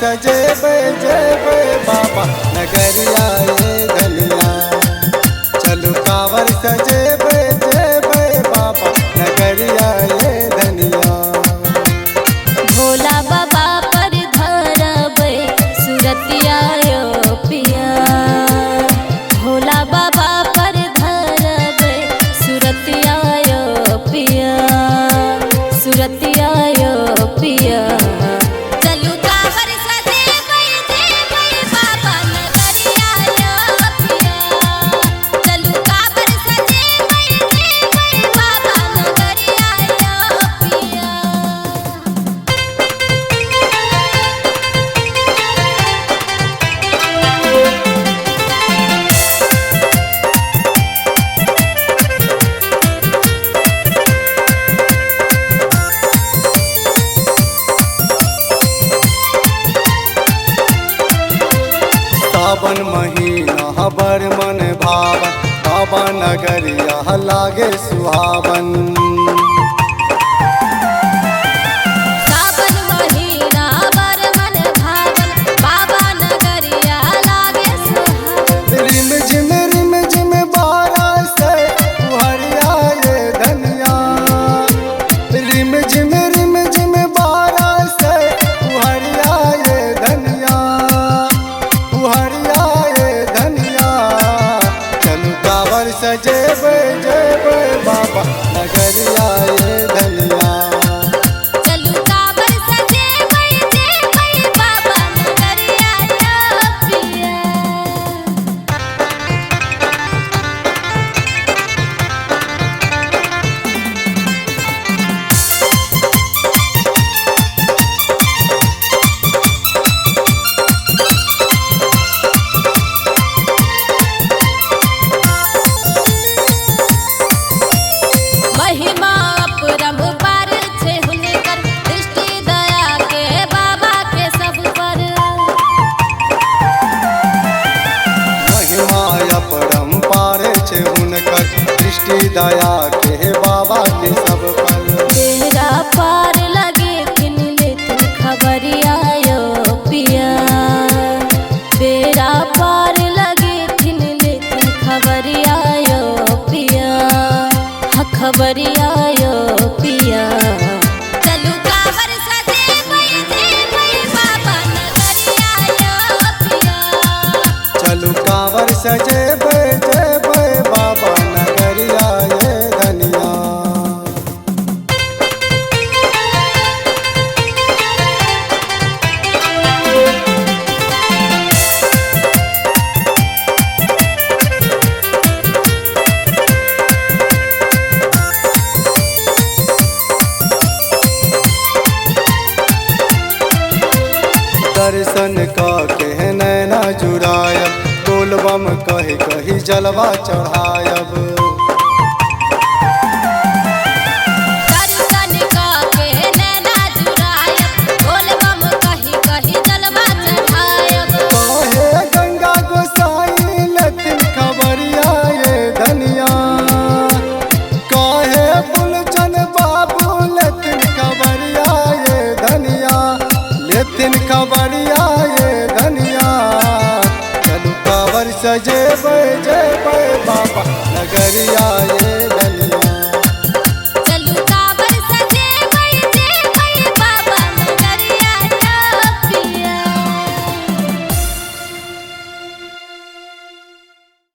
सजेबे जेबे बाबा नगरिया ये धनिया। चलू कांवर सजेबे जेबे बाबा नगरिया ये धनिया। भोला बाबा पर धरबै सुरतिया यो पिया। भोला बाबा पर धरबै सुरतिया यो पिया। सुरतिया यो पिया। चलू कांवर सजेबै जेबै बाबा नगरिया यो पिया। चलू कांवर सजेबै जेबै बाबा नगरिया यो पिया। सावन महीना बर मन भावन बाबा नगरिया लागे सुहावन। सावन महीना बर मन भावन बाबा नगरिया लागे सुहावन। रिम झिम बारस उहरिया ये धनिया। रिम झिम बारस उहरिया ये धनिया। उहरिया ये धनिया। चलू कांवर सजेबे जेबे बाबा नगरिया ये धनिया। चलू कांवर सजेबै जेबै बाबा नगरिया यो पिया। महिमा अपरंपार छे हुनकर दृष्टि दया के बाबा के सब पर। महिमा अपरंपार छे हुनकर दृष्टि दया के बाबा के सब पर। बेड़ा पार लगे किन लेथिन खबरिया यो पिया। बेड़ा पार लगे किन लेथिन खबरिया यो पिया। हाँ खबरिया यो पिया। चलू कांवर सजेबै जेबै बाबा नगरिया यो पिया। चलू कांवर सजेबे जेबे बाबा नगरिया ये धनिया। दर्शन के नैना जुड़ायब बोलबम कही कही जलवा चढ़ायब।